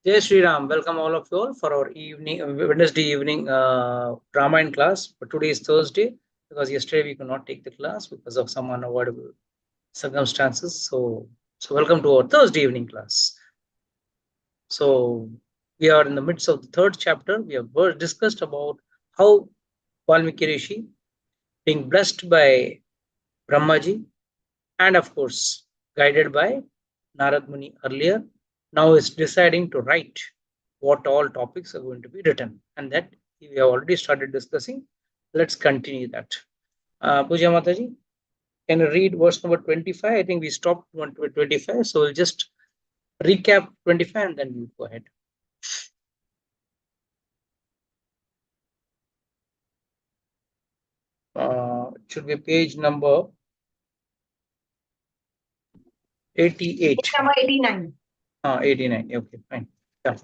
Jai Sri Ram. Welcome all of you all for our evening, Wednesday evening Ramayana class. But today is Thursday because yesterday we could not take the class because of some unavoidable circumstances. So welcome to our Thursday evening class. So we are in the midst of the third chapter. We have discussed about how Valmiki Rishi being blessed by Brahmaji and of course guided by Narad Muni earlier, now is deciding to write what all topics are going to be written, and that we have already started discussing. Let's continue that. Puja Mataji, can you read verse number 25? I think we stopped 25, so we'll just recap 25 and then we'll go ahead. It should be page number 88. Page number 89. 89. Okay, fine. Yeah.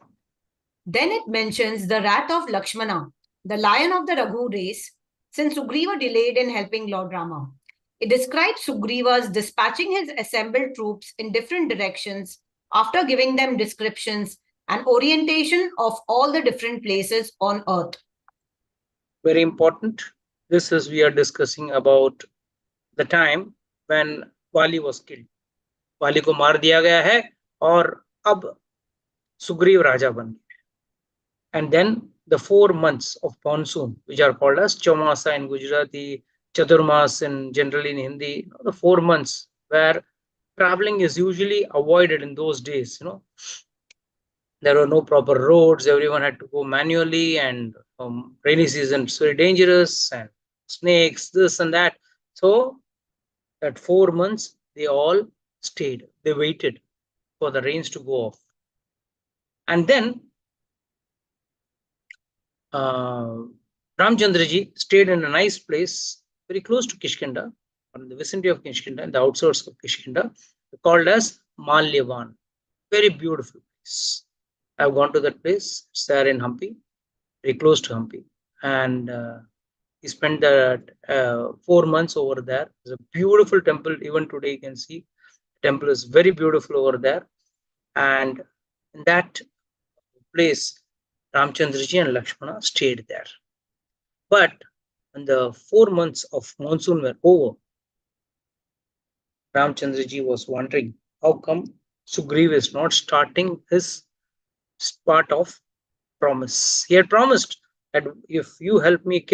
Then it mentions the wrath of Lakshmana, the lion of the Raghu race, since Sugriva delayed in helping Lord Rama. It describes Sugriva's dispatching his assembled troops in different directions after giving them descriptions and orientation of all the different places on earth. Very important. This is we are discussing about the time when Wali was killed. वाली को मार दिया गया है और अब सुग्रीव राजा बन गए. And then the 4 months of monsoon, which are called as Chaumasa in Gujarati, Chaturmas in generally in Hindi, the 4 months where traveling is usually avoided in those days. There were no proper roads. Everyone had to go manually, and rainy season is very dangerous, and snakes, this and that. So that 4 months, they all stayed. They waited for the rains to go off. And then Ramchandraji stayed in a nice place very close to Kishkinda, or in the vicinity of Kishkinda, in the outskirts of Kishkinda, called as Malyavan. Very beautiful place. I've gone to that place. It's there in Hampi, very close to Hampi. And he spent that 4 months over there. It's a beautiful temple. Even today you can see the temple is very beautiful over there. And in that place, Ramchandraji and Lakshmana stayed there. But when the 4 months of monsoon were over, Ramchandraji was wondering how come Sugriv is not starting his part of promise. He had promised that if you help me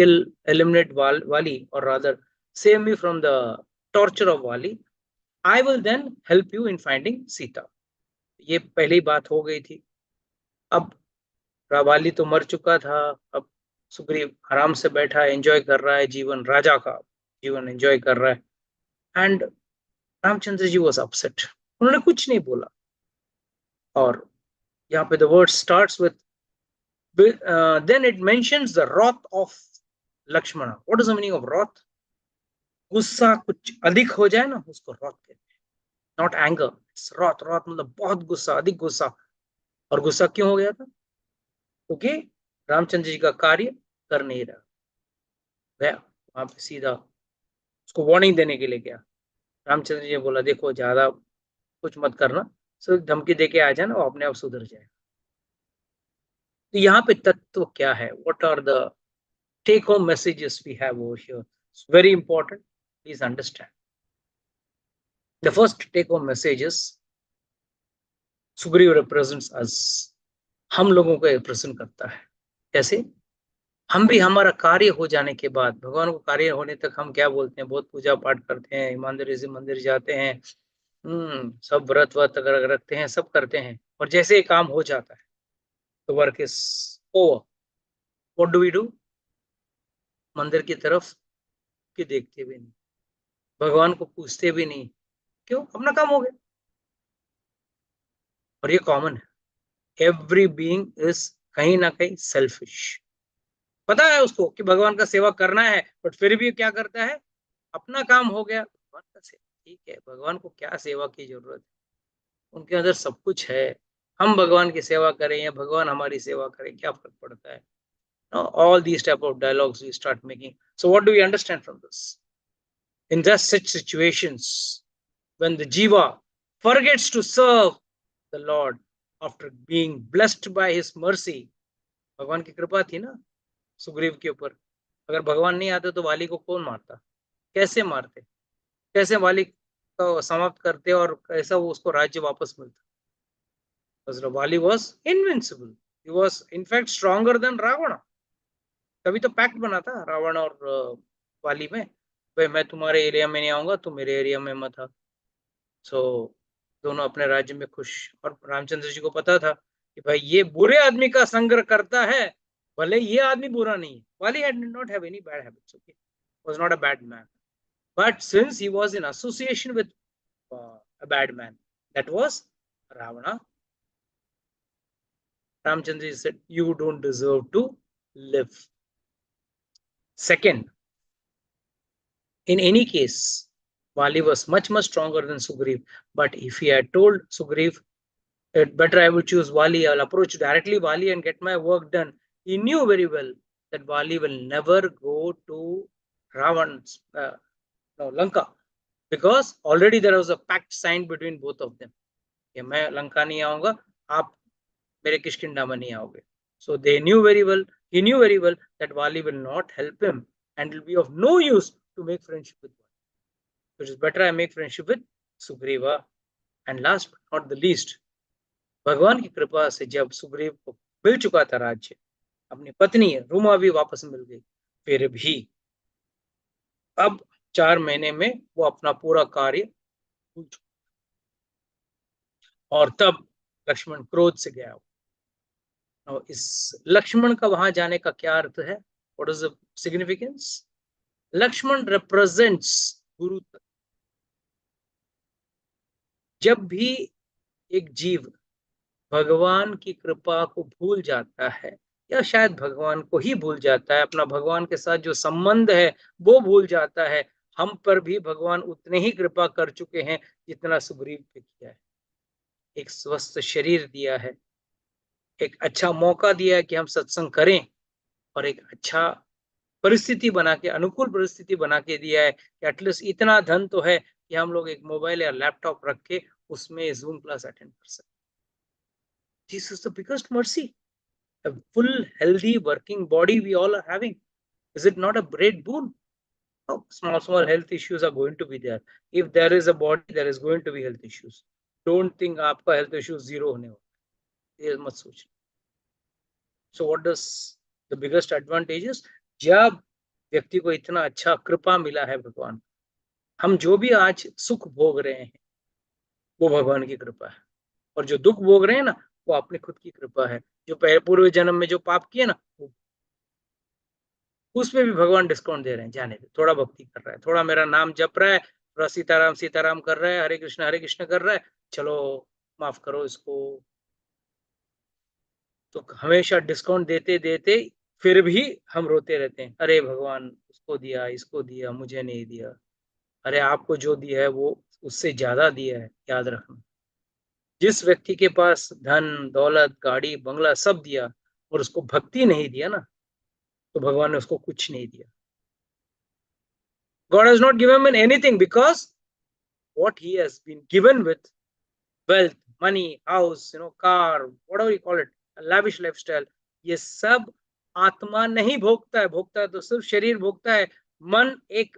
eliminate Wali, or rather save me from the torture of Wali, I will then help you in finding Sita. ये पहली बात हो गई थी. अब वाली तो मर चुका था. अब सुग्रीव आराम से बैठा एंजॉय कर रहा है जीवन, राजा का जीवन एंजॉय कर रहा है. And Ramchandra ji was upset. उन्होंने कुछ नहीं बोला. और यहाँ पे the word starts with then it mentions the wrath of Lakshmana. What is the meaning of wrath? गुस्सा कुछ अधिक हो जाए ना, उसको wrath कहते हैं. Not anger, it's wrath. wrath मतलब बहुत गुस्सा, अधिक गुस्सा. और गुस्सा क्यों हो गया था? क्योंकि रामचंद्र जी का कार्य कर नहीं रहा. वहां पे सीधा उसको वार्निंग देने के लिए गया. रामचंद्र जी ने बोला देखो ज्यादा कुछ मत करना, सिर्फ धमकी देके आ जाना, वो अपने आप सुधर जाए. तो यहाँ पे तत्व क्या है? What are the take home messages we have over here? It's very important. Please understand. The first take home message is Sugriva represents us. हम लोगों को रिप्रेजेंट करता है. कैसे? हम भी हमारा कार्य हो जाने के बाद, भगवान को कार्य होने तक हम क्या बोलते हैं? बहुत पूजा पाठ करते हैं, ईमानदारी से मंदिर जाते हैं, सब व्रत रखते हैं, सब करते हैं. और जैसे ही काम हो जाता है तो work is over. What do we do? मंदिर की तरफ के देखते भी नहीं, भगवान को पूछते भी नहीं. क्यों? अपना काम हो गया. और ये कॉमन है. एवरी बीइंग इज कहीं ना कहीं सेल्फिश. पता है उसको कि भगवान का सेवा करना है, बट फिर भी क्या करता है? अपना काम हो गया, भगवान का सेवा. ठीक है, भगवान को क्या सेवा की जरूरत है? उनके अंदर सब कुछ है. हम भगवान की सेवा करें या भगवान हमारी सेवा करें, क्या फर्क पड़ता है? All these type of dialogues we start making. So what do we understand from this? In just such situations, when the jiva forgets to serve the Lord, after being blessed by his mercy, भगवान की कृपा थी ना सुग्रीव के ऊपर, अगर भगवान नहीं आते तो वाली को कौन मारता, कैसे मारते, कैसे वाली को समाप्त करते और कैसा वो उसको राज्य वापस मिलता। because Wali was invincible, he was in fact stronger than Ravana। तभी तो पैक्ट बना था रावण और वाली में, भाई मैं तुम्हारे एरिया में नहीं आऊंगा, तुम मेरे एरिया में मत आ। सो दोनों अपने राज्य में खुश, और रामचंद्र जी को पता था कि भाई ये बुरे आदमी का संग्रह करता है, भले ये आदमी बुरा नहीं है। वाली had not have any bad habits, okay, was not a bad man, but since he was in association with a bad man, that was Ravana, Ramchandra ji said, you don't deserve to live. Second, in any case, Wali was much stronger than Sugriv, but if he had told Sugriv, better I will choose Wali, I'll approach directly Wali and get my work done, he knew very well that Wali will never go to Ravan's Lanka, because already there was a pact signed between both of them कि मैं लंका नहीं आऊंगा, आप मेरे किष्किंधा में नहीं आओगे। So they knew very well, he knew very well that Wali will not help him and it will be of no use to make friendship with Wali. So it is better I make friendship with Sugriva. And last but not the least, भगवान की कृपा से जब सुग्रीव को मिल चुका था राज्य, अपनी पत्नी रूमा भी वापस मिल गई, फिर भी अब 4 महीने में वो अपना पूरा कार्य भूल चुका, और तब लक्ष्मण क्रोध से गया। और इस लक्ष्मण का वहां जाने का क्या अर्थ है, what is the significance? Lakshman represents guru. जब भी एक जीव भगवान की कृपा को भूल जाता है, या शायद भगवान को ही भूल जाता है, अपना भगवान के साथ जो संबंध है वो भूल जाता है, हम पर भी भगवान उतने ही कृपा कर चुके हैं जितना सुग्रीव पे किया है। एक स्वस्थ शरीर दिया है, एक अच्छा मौका दिया है कि हम सत्संग करें, और एक अच्छा परिस्थिति बना के, अनुकूल परिस्थिति बना के दिया है कि एटलीस्ट इतना धन तो है कि हम लोग एक मोबाइल या लैपटॉप रख के उसमें जूम क्लास अटेंड कर सकते। This is the biggest mercy, a full healthy working body we all are having. Is it not a great boon? Oh, small health issues are going to be there. If there is a body, there is going to be health issues. Don't think आपका health issues zero होने वाला, ये मत सोच। So what does the biggest advantage is? जब व्यक्ति को इतना अच्छा कृपा मिला है भगवान, हम जो भी आज सुख भोग रहे हैं वो भगवान की कृपा है, और जो दुख भोग रहे हैं ना वो अपनी खुद की कृपा है। जो पूर्व जन्म में जो पाप किए ना, उसमें भी भगवान डिस्काउंट दे रहे हैं, जाने दे, थोड़ा भक्ति कर रहा है, थोड़ा मेरा नाम जप रहा है, थोड़ा सीताराम सीताराम कर रहा है, हरे कृष्ण कर रहा है, चलो माफ करो इसको। तो हमेशा डिस्काउंट देते देते फिर भी हम रोते रहते हैं, अरे भगवान उसको दिया, इसको दिया, मुझे नहीं दिया। अरे आपको जो दिया है वो उससे ज्यादा दिया है, याद रखना। जिस व्यक्ति के पास धन दौलत गाड़ी बंगला सब दिया और उसको भक्ति नहीं दिया ना, तो भगवान ने उसको कुछ नहीं दिया। God has not given him anything, because what he has been given with wealth, money, house, car, whatever you call it, a lavish lifestyle, ये सब आत्मा नहीं भोगता है, भोगता है तो सिर्फ शरीर भोगता है। मन एक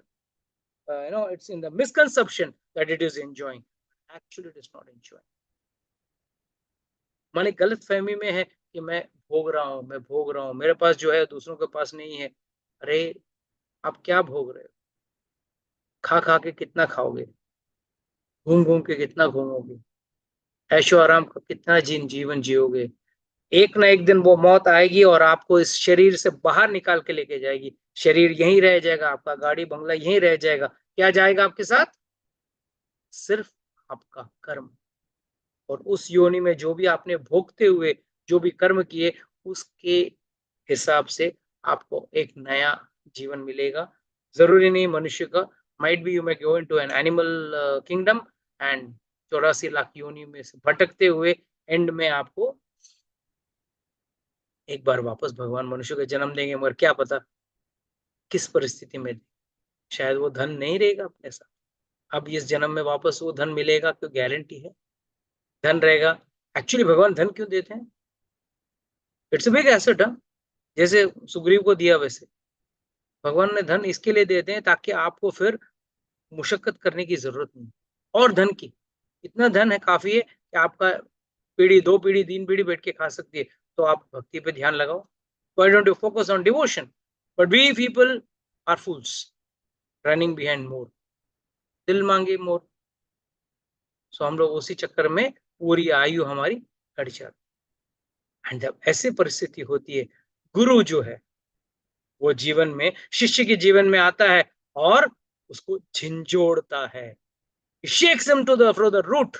it's in the misconception that it is enjoying, actually it is not enjoying। मन एक गलत फहमी में है कि मैं भोग रहा हूँ, मैं भोग रहा हूँ, मेरे पास जो है दूसरों के पास नहीं है। अरे आप क्या भोग रहे हो? खा खा के कितना खाओगे, घूम घूम के कितना घूमोगे, ऐशो आराम का कितना जीवन जियोगे? एक ना एक दिन वो मौत आएगी और आपको इस शरीर से बाहर निकाल के लेके जाएगी। शरीर यहीं रह जाएगा, आपका गाड़ी बंगला यहीं रह जाएगा। क्या जाएगा आपके साथ? सिर्फ आपका कर्म। और उस योनि में जो भी आपने भोगते हुए जो भी कर्म किए, उसके हिसाब से आपको एक नया जीवन मिलेगा। जरूरी नहीं मनुष्य का, might be you may go into an animal kingdom and 84 lakh योनि में से भटकते हुए एंड में आपको एक बार वापस भगवान मनुष्य को जन्म देंगे, मगर क्या पता किस परिस्थिति में। शायद वो धन नहीं रहेगा अपने साथ, अब इस जन्म में वापस वो धन मिलेगा, क्यों गारंटी है? धन रहेगा एक्चुअली भगवान धन क्यों देते हैं? It's a big asset. जैसे सुग्रीव को दिया वैसे भगवान ने धन इसके लिए देते हैं ताकि आपको फिर मुशक्कत करने की जरूरत नहीं। और धन की इतना धन है काफी है कि आपका पीढ़ी 2 पीढ़ी 3 पीढ़ी बैठ के खा सकती है। तो आप भक्ति पे ध्यान लगाओ। Why don't you focus on devotion? But we people are fools running behind more. दिल मांगे मोर। सो हम लोग उसी चक्कर में पूरी आयु हमारी कट जाती। एंड जब ऐसी परिस्थिति होती है, गुरु जो है वो जीवन में शिष्य के जीवन में आता है और उसको झिंझोड़ता है। He shakes him to the from the root.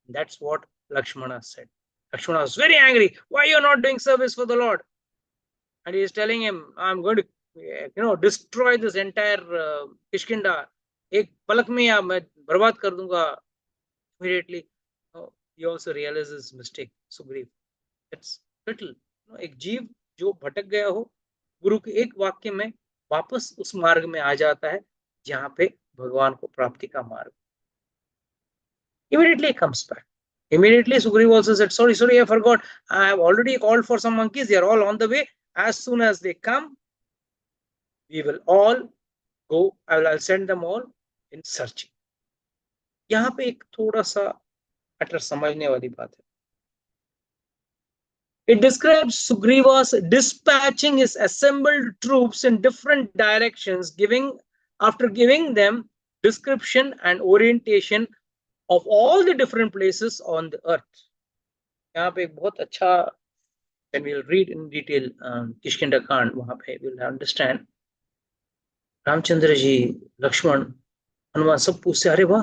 That's what Lakshmana said. Lakshmana was very angry. Why you are not doing service for the Lord? And he is telling him, I'm going to destroy this entire Kishkinda. एक पलक में या मैं बर्बाद कर दूंगा। Immediately, he also realizes his mistake. Sugriv. It's little. एक जीव जो भटक गया हो, गुरु के एक वाक्य में वापस उस मार्ग में आ जाता है जहां पे भगवान को प्राप्ति का मार्ग। Immediately he comes back. Immediately Sugriv also said, sorry, I forgot. I have already called for some monkeys. They are all on the way. As soon as they come, we will all go. I'll send them all in searching. यहाँ पे एक थोड़ा सा matter समझने वाली बात है। It describes Sugriva's dispatching his assembled troops in different directions, after giving them description and orientation of all the different places on the earth. यहाँ पे एक बहुत अच्छा, when we'll read in detail Kishkinda Kand, वहां पे we'll understand Ramchandra ji, Lakshman, Hanuman सब पूछते, अरे वाह,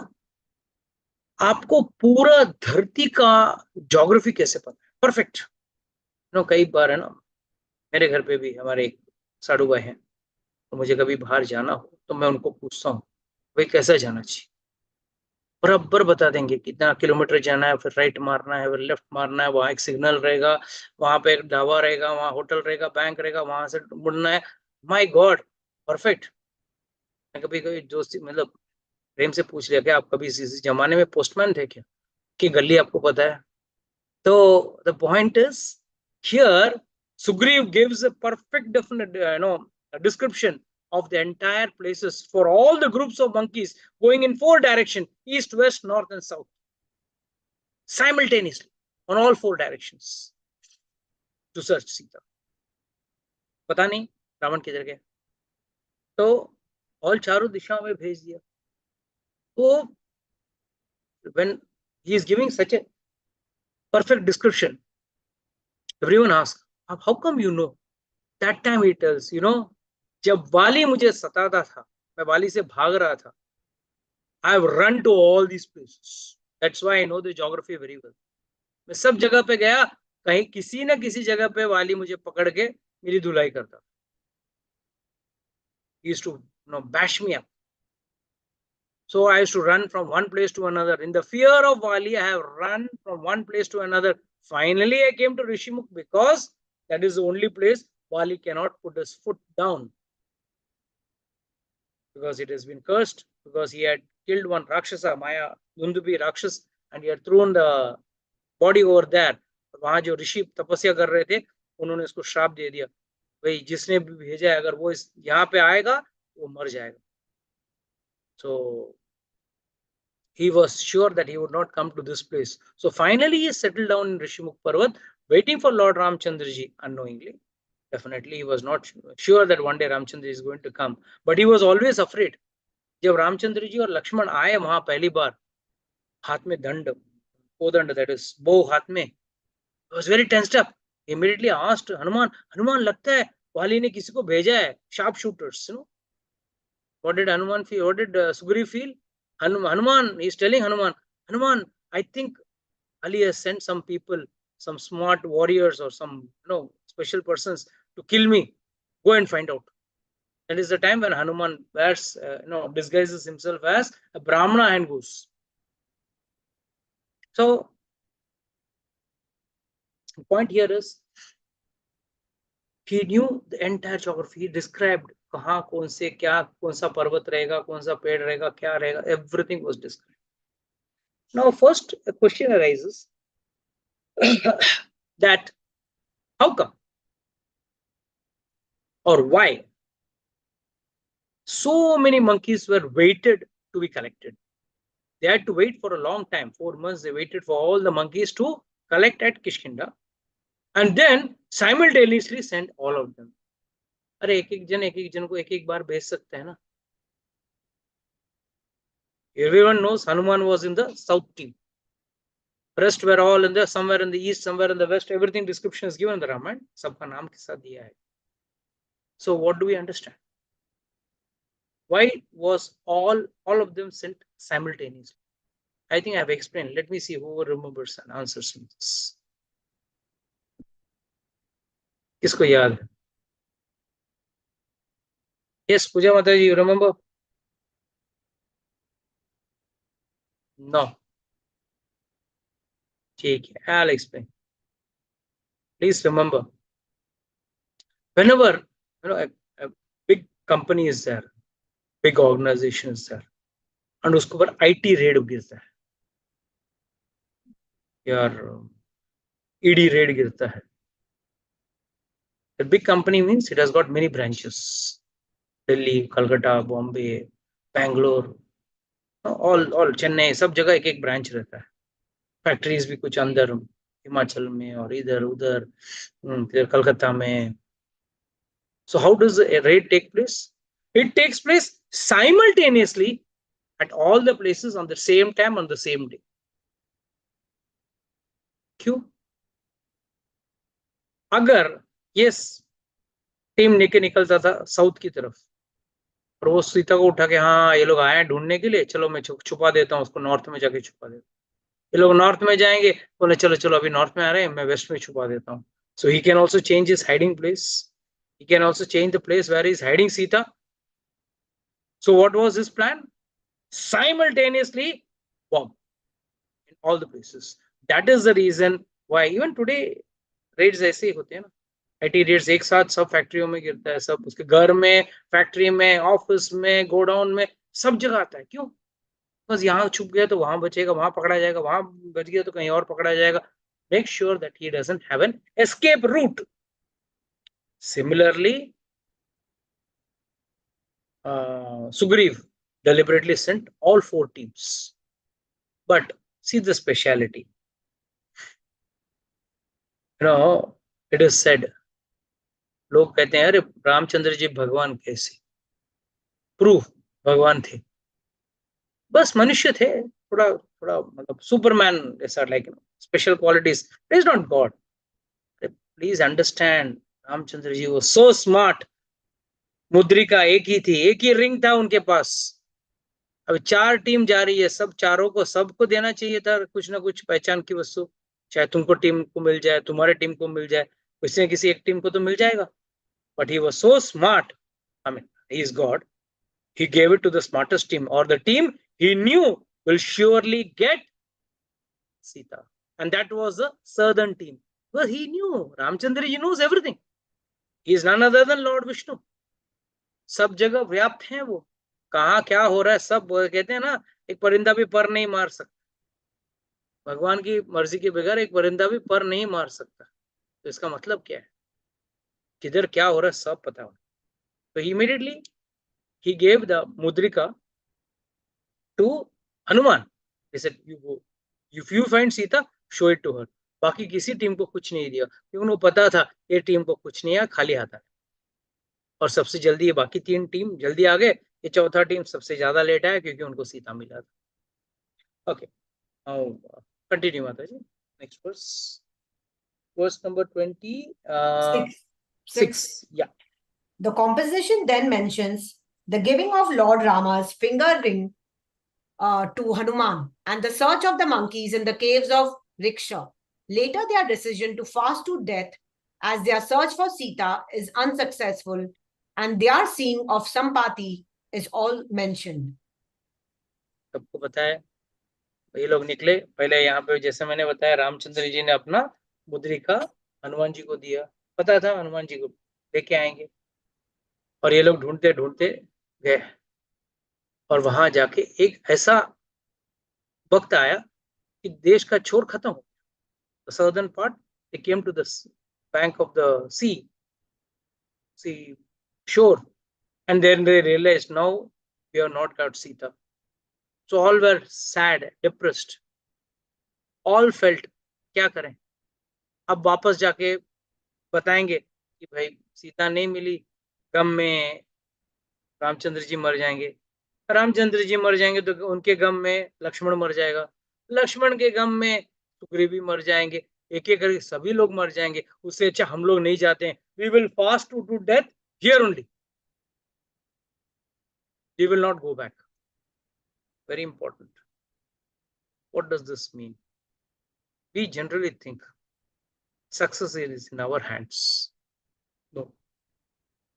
आपको पूरा धरती का ज्योग्राफी कैसे पता है? परफेक्ट। कई बार है ना, मेरे घर पे भी हमारे एक साधु भाई हैं, तो मुझे कभी बाहर जाना हो तो मैं उनको पूछता हूँ, भाई कैसा जाना चाहिए? बराबर बता देंगे कितना किलोमीटर जाना है, फिर राइट मारना है, फिर लेफ्ट मारना है, वहां एक सिग्नल रहेगा, वहां पे एक ढाबा रहेगा, वहां होटल रहेगा, बैंक रहेगा, वहां से मुड़ना है। My God, perfect. मैं कभी कभी दोस्ती मतलब प्रेम से पूछ लिया, क्या आप कभी इस जमाने में पोस्टमैन थे क्या, कि गली आपको पता है? तो the point is here Sugriv gives a perfect definite description of the entire places for all the groups of monkeys going in 4 directions, east, west, north and south, simultaneously on all 4 directions to search Sita. पता नहीं रावण किधर गया, तो और चारों दिशाओं में भेज दिया। तो when he is giving such a perfect description, everyone asks, how come you know? That time he tells, जब वाली मुझे सताता था, मैं वाली से भाग रहा था, I have run to all these places. That's why I know the geography very well. मैं सब जगह पे गया, कहीं किसी न किसी जगह पे वाली मुझे पकड़ के मेरी धुलाई करता। He used to bash me up. So I used to run from one place to another. In the fear of Wali, I have run from one place to another. Finally, I came to Rishimukh because that is the only place Wali cannot put his foot down. Because it has been cursed, because he had killed one Rakshasa, Maya, Dundubi Rakshas, and he had thrown the body over there. वहां जो ऋषि तपस्या कर रहे थे, उन्होंने इसको श्राप दे दिया, भाई जिसने भी भेजा है अगर वो यहाँ पे आएगा वो मर जाएगा। So he was sure that he would not come to this place. So finally he settled down in Rishimukh Parvat, waiting for Lord Ramchandra ji unknowingly. Definitely he was not sure that one day Ramchandra is going to come, but he was always afraid. जब रामचंद्र जी और लक्ष्मण आए वहां पहली बार, हाथ में दंड, Kodanda, that is bow हाथ में, he was very tensed up. He immediately asked Hanuman लगता है वाली ने किसी को भेजा है, sharp shooters, What did Hanuman feel? What did Sugriv feel? Hanuman, he's telling Hanuman, I think Ali has sent some people, some smart warriors or some special persons to kill me. Go and find out. That is the time when Hanuman wears, disguises himself as a Brahmana and goes. So the point here is, he knew the entire geography. He described कहाँ कौन से क्या, कौन सा पर्वत रहेगा, कौन सा पेड़ रहेगा, क्या रहेगा, everything was described. Now first a question arises, that how come or why so many monkeys were waited to be collected. They had to wait for a long time, 4 months. They waited for all the monkeys to collect at Kishkinda and then simultaneously send all of them. अरे एक एक जन को एक बार भेज सकते हैं ना. Everyone knows Hanuman was in the south team. Rest were all in the somewhere in the east, somewhere in the west. Everything description is given in the Ramayana. सबका नाम के साथ दिया है. So what do we understand? Why was all of them sent simultaneously? I think I have explained. Let me see who remembers and answers this. किसको याद है? Yes, Puja Mataji, you remember? No. ठीक है, I'll explain. Please remember, whenever a big company is there, big organization is there, and उसके ऊपर IT raid गिरता है, यार ED raid गिरता है. The big company means it has got many branches. Delhi, Calcutta, Bombay, Bangalore, all Chennai, सब जगह एक एक branch रहता है. Factories भी कुछ अंदर हिमाचल में और इधर उधर फिर कलकत्ता में. So how does a raid take place? It takes place simultaneously at all the places on the same time on the same day. क्यों? अगर यस टीम निकलता था साउथ की तरफ और वो सीता को उठा के हाँ ये लोग आए हैं ढूंढने के लिए, चलो मैं छुपा देता हूँ उसको, नॉर्थ में जाके छुपा देता हूँ. ये लोग नॉर्थ में जाएंगे, बोले चलो चलो अभी नॉर्थ में आ रहे हैं, मैं वेस्ट में छुपा देता हूँ. So he can also change his hiding place. He can also change the place where he is hiding Sita. So what was his plan? Simultaneously bomb in all the places. That is the reason why even today raids ऐसे ही होते हैं ना. IT raids एक साथ सब फैक्ट्रियों में गिरता है, सब उसके घर में, फैक्ट्री में, ऑफिस में, गोडाउन में, सब जगह आता है. क्यों? बस यहाँ छुप गया तो वहां बचेगा, वहां पकड़ा जाएगा, वहां बच गया तो कहीं और पकड़ा जाएगा. Make sure that he doesn't have an escape route. Similarly, Sugriv deliberately sent all 4 teams. But see the speciality. It is said, लोग कहते हैं अरे रामचंद्र जी भगवान कैसे? प्रूफ भगवान थे, बस मनुष्य थे, थोड़ा थोड़ा मतलब सुपरमैन ऐसा, like special qualities. It is not God. Please understand, Ramchandra ji वो सो स्मार्ट. मुद्रिका एक ही थी, एक ही रिंग था उनके पास. अब 4 टीम जा रही है, सब चारों को सबको देना चाहिए था कुछ ना कुछ पहचान की वस्तु. चाहे तुमको टीम को मिल जाए, तुम्हारे टीम को मिल जाए, किसी न किसी एक टीम को तो मिल जाएगा. But he was so smart. I mean, he is God. He gave it to the smartest team, or the team he knew will surely get Sita. And that was the southern team. Well, he knew. Ramchandra ji knows everything. He is none other than Lord Vishnu. सब जगह व्याप्त हैं वो. कहाँ क्या हो रहा है सब. कहते हैं ना, एक परिंदा भी पर नहीं मार सकता. भगवान की मर्जी के बगैर एक परिंदा भी पर नहीं मार सकता. तो इसका मतलब क्या है? किधर क्या हो रहा है सब पता हो. तो immediately he gave the mudrika to Hanuman. He said, you go, if you find Sita, show it to her. बाकी किसी टीम को कुछ नहीं दिया, क्योंकि उनको पता था ये टीम को कुछ नहीं है, खाली हाथ है. और सबसे जल्दी ये बाकी 3 टीम जल्दी आ गए, ये चौथा टीम सबसे ज्यादा लेट आया क्योंकि उनको सीता मिला था. ओके, कंटिन्यू माता जी. Next verse number 26. Yeah. The composition then mentions the giving of Lord Rama's finger ring to Hanuman and the search of the monkeys in the caves of Riksha. Later, their decision to fast to death as their search for Sita is unsuccessful, and their seeing of Sampati is all mentioned. सबको पता है, ये लोग निकले. पहले यहाँ पे जैसे मैंने बताया, रामचंद्र जी ने अपना मुद्रिका हनुमान जी को दिया. पता था हनुमान जी को लेके आएंगे, और ये लोग ढूंढते ढूंढते गए. और वहां जाके एक ऐसा वक्त आया कि देश का चोर खत्म हो. the southern part, they came to the bank of the sea shore, and then they realized now we have not got Sita. So all were sad, depressed, all felt क्या करें, अब वापस जाके बताएंगे कि भाई सीता नहीं मिली, गम में रामचंद्र जी मर जाएंगे, रामचंद्र जी मर जाएंगे तो उनके गम में लक्ष्मण मर जाएगा, लक्ष्मण के गम में सुग्रीव भी मर जाएंगे, एक एक करके सभी लोग मर जाएंगे, उससे अच्छा हम लोग नहीं जाते हैं, we will fast to death here only, we will not go back. Very important. What does this mean? We generally think success is in our hands. No.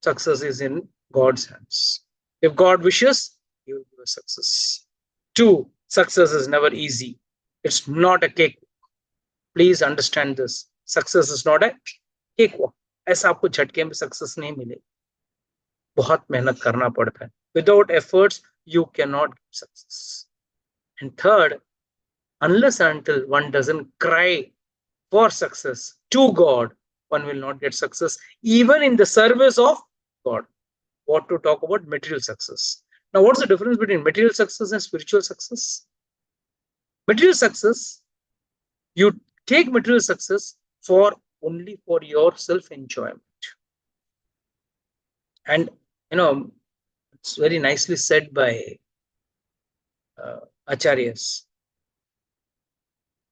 Success is in God's hands. If God wishes, He will give us success. 2, success is never easy. It's not a cakewalk. Please understand this. Success is not a cakewalk. ऐसा आपको झटके में success नहीं मिलेगी, बहुत मेहनत करना पड़ता है. Without efforts, you cannot get success. And 3rd, unless until one doesn't cry for success to God, one will not get success, even in the service of God. What to talk about material success? Now, what's the difference between material success and spiritual success? Material success, you take material success only for your self-enjoyment. And, it's very nicely said by Acharyas.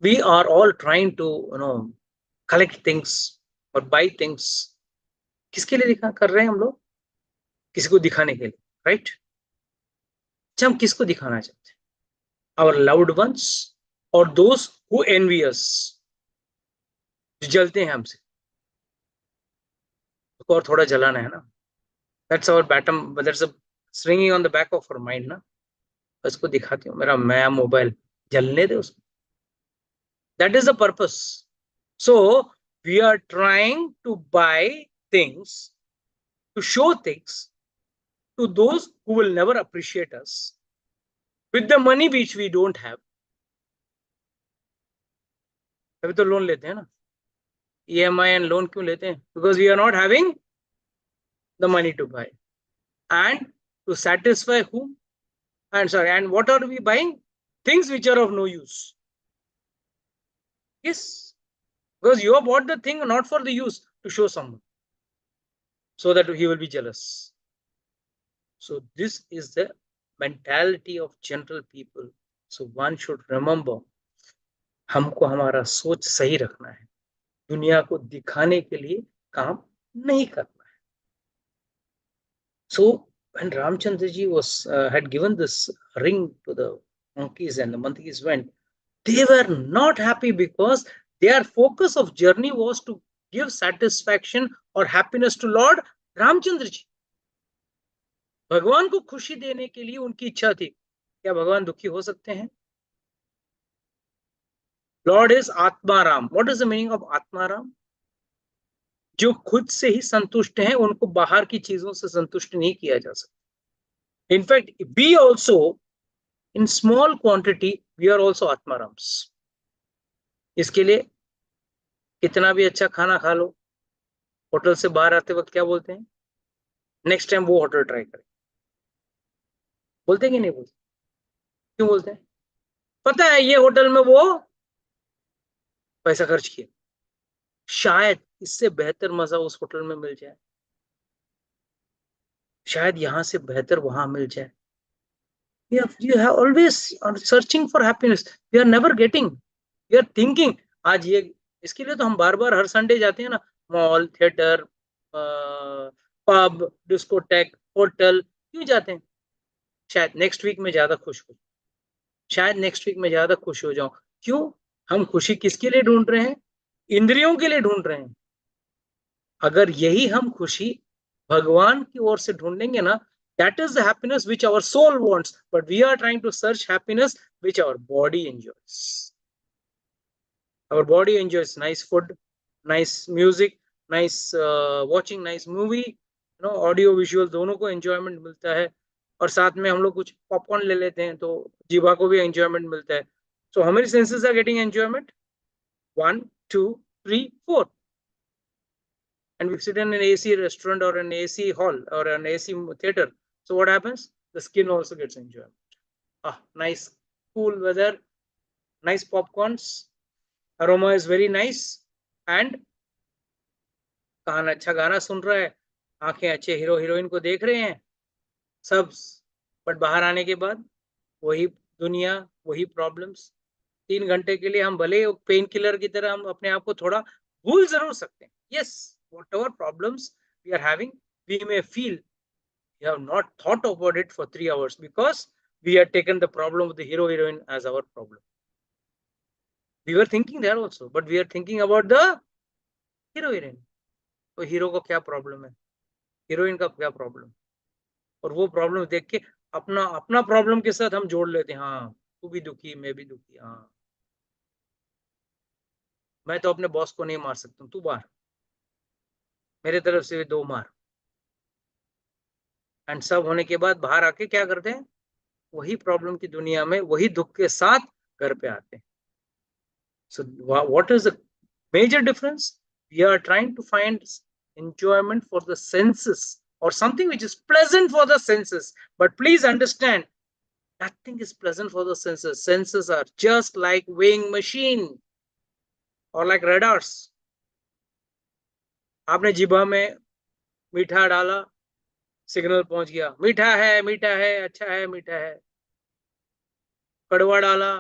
We are all trying to, collect things or buy things. किसके लिए कर रहे हैं हम लोग? किसी को दिखाने के लिए, right? हम किसको दिखाना चाहते हैं? Our loved ones or those who envy us, जो जलते हैं हमसे, उसको और थोड़ा जलाना है ना. That's our bottom, that's a swinging on the back of our mind ना. उसको दिखाती हूँ मेरा नया मोबाइल, जलने दे उसको. That is the purpose. So we are trying to buy things, to show things to those who will never appreciate us with the money which we don't have. अभी तो लोन लेते हैं ना, EMI and लोन क्यों लेते हैं? Because we are not having the money to buy. And to satisfy whom? And what are we buying? Things which are of no use. Yes, because you have bought the thing not for the use, to show someone, so that he will be jealous. So this is the mentality of general people. So one should remember, हमको हमारा सोच सही रखना है, दुनिया को दिखाने के लिए काम नहीं करना है. So when Ramchandra ji had given this ring to the monkeys and the monkeys went, they were not happy because their focus of journey was to give satisfaction or happiness to Lord Ramchandra ji. भगवान को खुशी देने के लिए उनकी इच्छा थी. क्या भगवान दुखी हो सकते हैं? Lord is Atmaram. What is the meaning of Atmaram? जो खुद से ही संतुष्ट हैं, उनको बाहर की चीजों से संतुष्ट नहीं किया जा सकता. In fact, we also, in small quantity, we are also Atmarams. इसके लिए कितना भी अच्छा खाना खा लो, होटल से बाहर आते वक्त क्या बोलते हैं? नेक्स्ट टाइम वो होटल ट्राई करें. बोलते हैं कि नहीं बोलते? क्यों बोलते हैं? पता है ये होटल में वो पैसा खर्च किया, शायद इससे बेहतर मजा उस होटल में मिल जाए, शायद यहां से बेहतर वहां मिल जाए. You have always searching for happiness. We are never getting. We are thinking आज ये, इसके लिए तो हम बार बार हर संडे जाते हैं ना, mall, theatre, pub, discotheque, hotel. क्यों जाते हैं? शायद नेक्स्ट वीक में ज्यादा खुश हो, शायद नेक्स्ट वीक में ज्यादा खुश हो जाऊं. क्यों? हम खुशी किसके लिए ढूंढ रहे हैं? इंद्रियों के लिए ढूंढ रहे हैं. अगर यही हम खुशी भगवान की ओर से ढूंढेंगे ना, that is the happiness which our soul wants, but we are trying to search happiness which our body enjoys. Our body enjoys nice food, nice music, nice watching nice movie, audio visual, दोनों को enjoyment मिलता है, और साथ में हम लोग कुछ पॉपकॉर्न ले लेते हैं तो जीवा को भी enjoyment मिलता है. So how many senses are getting enjoyment? 1, 2, 3, 4. And we sit in an AC restaurant or an AC hall or an AC theater. So what happens? The skin also gets enjoyed. Nice cool weather, nice popcorns, aroma is very nice, and कान अच्छा गाना सुन रहा है, आंखें अच्छे hero heroine को देख रहे हैं सब, बट बाहर आने के बाद वही दुनिया, वही प्रॉब्लम्स। 3 घंटे के लिए हम भले पेन किलर की तरह हम अपने आप को थोड़ा भूल जरूर सकते हैं। Yes, whatever problems we are having, we may feel we have not thought about it for 3 hours because we had taken the problem of the hero heroine as our problem. We were thinking there also, but we are thinking about the hero heroine. तो hero को क्या problem है, heroine का क्या problem, और वो problem देख के अपना अपना प्रॉब्लम के साथ हम जोड़ लेते हैं। हाँ, तू भी दुखी, मैं भी दुखी। हाँ, मैं तो अपने बॉस को नहीं मार सकता, तू मार, मेरे तरफ से 2 मार। एंड सब होने के बाद बाहर आके क्या करते हैं, वही प्रॉब्लम की दुनिया में वही दुख के साथ घर पे आते हैं। So what is the major difference? We are trying to find enjoyment for the senses or something which is pleasant for the senses, but please understand, nothing is pleasant for the senses. Senses are just like weighing machine or like radars. आपने जीभा में मीठा डाला, signal पहुंच गया, मीठा है, अच्छा है, मीठा है। कड़वा डाला,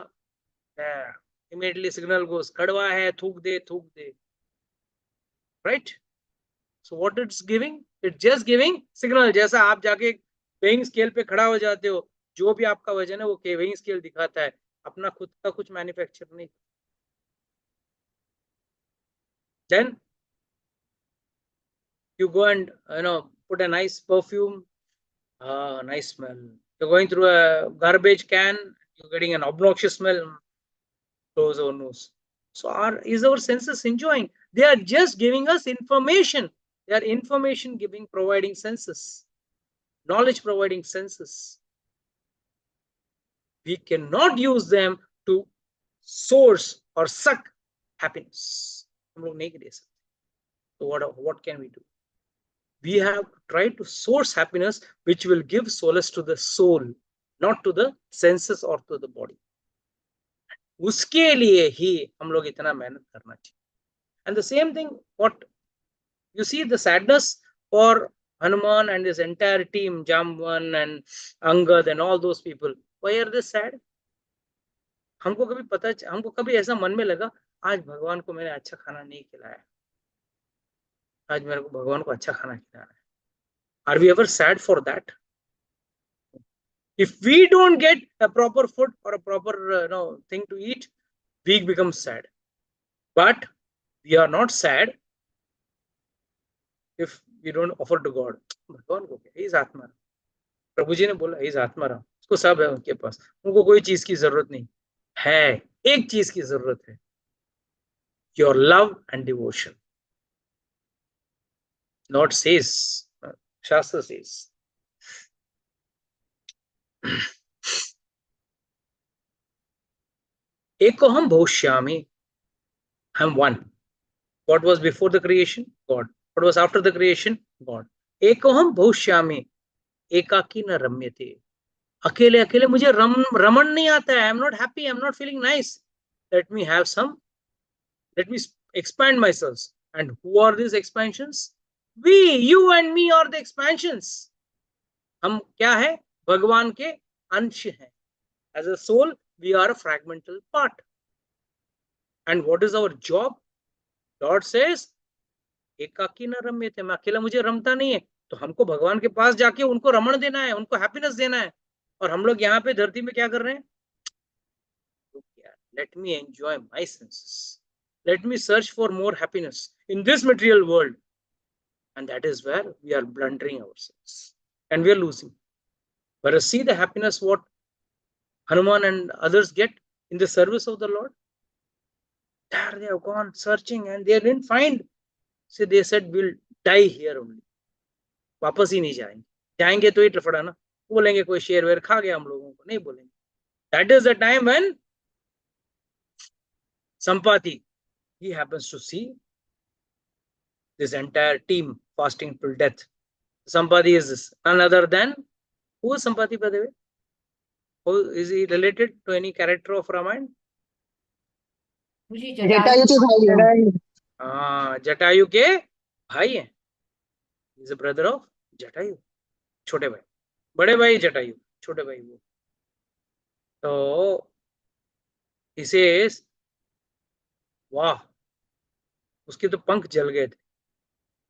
इमीडिएटली सिग्नल गोस, कड़वा है, थूक दे, right? So what it's giving, it's just giving signal. जैसा आप जाके वेइंग स्केल पे खड़ा हो जाते हो, जो भी आपका वजन है वो वेइंग स्केल दिखाता है, अपना खुद का कुछ मैन्युफैक्चर नहीं। Then you go and put a nice perfume, nice smell. You're going through a garbage can, you're getting an obnoxious smell, close our nose. So is our senses enjoying? They are just giving us information. They are information giving, providing senses, knowledge providing senses. We cannot use them to source or suck happiness. So what can we do? We have tried to source happiness which will give solace to the soul, not to the senses or to the body. उसके लिए ही हम लोग इतना मेहनत करना चाहिए. And the same thing, what you see, the sadness for Hanuman and his entire team, Jamban and Angad and all those people, why are they sad? हमको कभी ऐसा मन में लगा, आज भगवान को मैंने अच्छा खाना नहीं खिलाया, आज मेरे को भगवान को अच्छा खाना खिलाना है. Are we ever sad for that? If we don't get a proper food or a proper thing to eat, we become sad. But we are not sad if we don't offer to God. भगवान को क्या, इस आत्मा, प्रभु जी ने बोला इस आत्मा रहा, उसको सब है उनके पास, उनको कोई चीज की जरूरत नहीं है, एक चीज की जरूरत है, your love and devotion. Lord says, Shastra says, Ekoham bhoshyami, I'm one. What was before the creation? God. What was after the creation? God. Ekoham bhoshyami, ekaki na ramyate. अकेले अकेले मुझे रमन नहीं आता है. I'm not happy, I'm not feeling nice. Let me expand myself. And who are these expansions? We, you and me are the expansions. हम क्या है? भगवान के अंश हैं. As a soul, we are a fragmental part. And what is our job? Lord says, एकाकी न रम्यते, मैं अकेला मुझे रमता नहीं है, तो हमको भगवान के पास जाके उनको रमण देना है, उनको हैप्पीनेस देना है. और हम लोग यहाँ पे धरती में क्या कर रहे हैं? Let me enjoy my senses. Let me search for more happiness in this material world. And that is where we are blundering ourselves. And we are losing. But see the happiness what Hanuman and others get in the service of the Lord. There they have gone searching and they didn't find. So they said, we'll die here only. वापस ही नहीं जाएंगे. जाएंगे तो ही लफड़ा ना, बोलेंगे कोई शेर वेर खा गया हम लोगों को, नहीं बोलेंगे. That is the time when Sampati, he happens to see this entire team fasting till death. Sampati is none other than, who is Sampati, by the way? Who is he related to any character of Ramayana? जी, जटायु के भाई हैं। जटायु के भाई हैं। Is a brother of Jatayu, छोटे भाई, बड़े भाई जटायु, छोटे भाई वो। तो इसे, वाह, उसके तो पंख जल गए थे।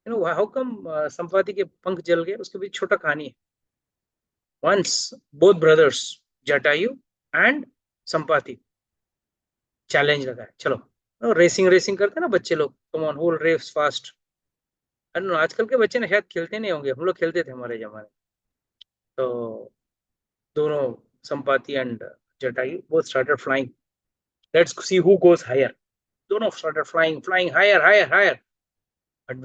You know how come Sampati के पंख जल गए? उसके बीच छोटा कहानी है। Once both brothers Jatayu and Sampati challenge लगाए, चलो रेसिंग रेसिंग करते ना बच्चे लोग, come on whole race fast. आजकल के बच्चे ना शायद खेलते नहीं होंगे, हम लोग खेलते थे हमारे जमाने। तो दोनों Sampati and Jatayu both started flying, let's see who goes higher. दोनों started flying higher higher higher, but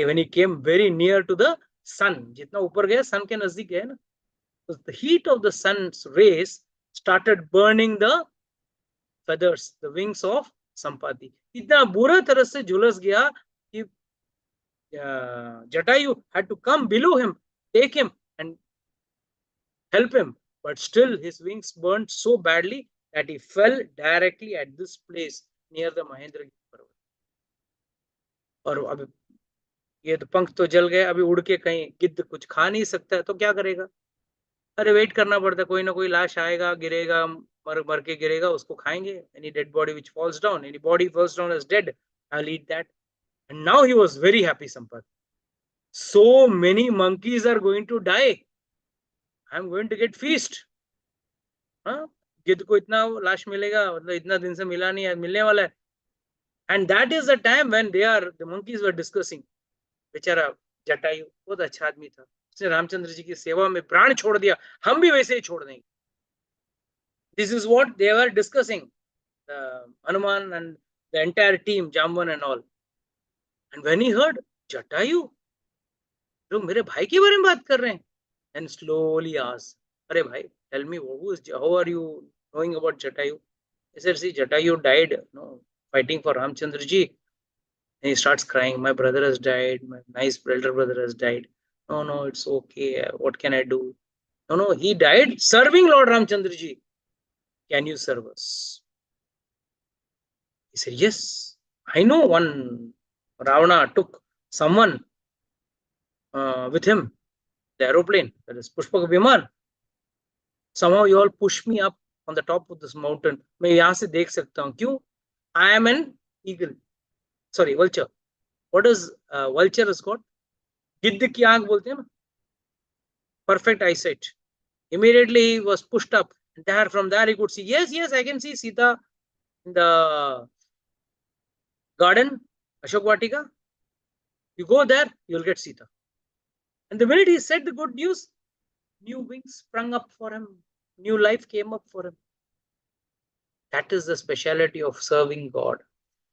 when he came very near to the sun, जितना ऊपर गया सन के नजदीक गया ना, so the heat of the sun's rays started burning the feathers, the wings of Sampati. इतना बुरा तरह से झुलस गया कि Jatayu had to come below him, take him and help him, but still his wings burned so badly that he fell directly at this place near the Mahendragiri Parvat. और अब ये तो पंख तो जल गए, अभी उड़ के कहीं गिद्ध कुछ खा नहीं सकता है तो क्या करेगा? अरे वेट करना पड़ता, कोई ना कोई लाश आएगा, गिरेगा, मर मर के गिरेगा, उसको खाएंगे। Any dead body which falls down, any body falls down as dead, I'll eat that. And now he was very happy, Sampath. So many monkeys are going to die, I'm going to get feast. हाँ, गिद्ध को इतना लाश मिलेगा, मतलब इतना दिन से मिला नहीं है, मिलने वाला है। And that is the time when the monkeys were discussing, बेचारा जटायु बहुत अच्छा आदमी था, उसने रामचंद्र जी की सेवा में प्राण छोड़ दिया, हम भी वैसे ही छोड़ देंगे। This is what they were discussing, Hanuman and the entire team, Jamban and all. And when he heard Jatayu, लोग मेरे भाई के बारे में बात कर रहे हैं, and slowly asked, अरे भाई, tell me how are you knowing about Jatayu? He said, see, Jatayu died, fighting for Ramchandra ji. And he starts crying, my brother has died, my nice elder brother has died. No, it's okay, what can I do? No, he died serving Lord Ramchandra ji. Can you serve us? He said, yes, I know one. Ravana took someone with him, the aeroplane, that is Pushpak Viman. Somehow you all push me up on the top of this mountain. मैं यहाँ से देख सकता हूँ, क्यों? I am an eagle. Sorry, vulture. What is vulture is called? गिद्ध की आंख बोलते हैं ना? Perfect eyesight. Immediately he was pushed up. There, from there he could see. Yes, I can see Sita in the garden, Ashok Vatika. You go there, you'll get Sita. And the minute he said the good news, new wings sprung up for him. New life came up for him. That is the speciality of serving God.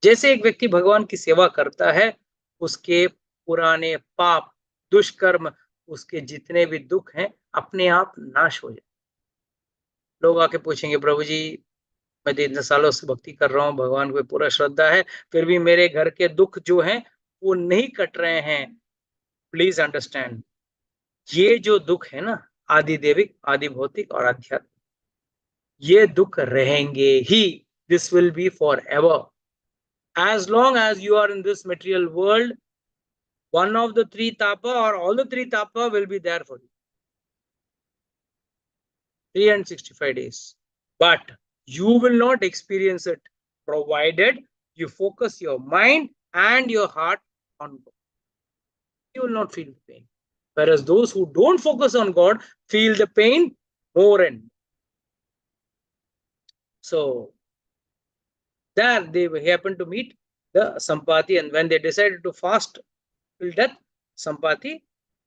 जैसे एक व्यक्ति भगवान की सेवा करता है, उसके पुराने पाप, दुष्कर्म, उसके जितने भी दुख हैं, अपने आप नाश हो जाए। लोग आके पूछेंगे, प्रभु जी, मैं तो इतने सालों से भक्ति कर रहा हूँ, भगवान को पूरा श्रद्धा है, फिर भी मेरे घर के दुख जो हैं वो नहीं कट रहे हैं। प्लीज अंडरस्टैंड, ये जो दुख है ना, आदि देविक, आदि भौतिक और आध्यात्मिक, ये दुख रहेंगे ही। This will be forever. As long as you are in this material world, one of the three tapa or all the three tapa will be there for you. 365 days. But you will not experience it provided you focus your mind and your heart on God. You will not feel the pain. Whereas those who don't focus on God feel the pain more and more. So there they happened to meet the Sampati, and when they decided to fast till death, Sampati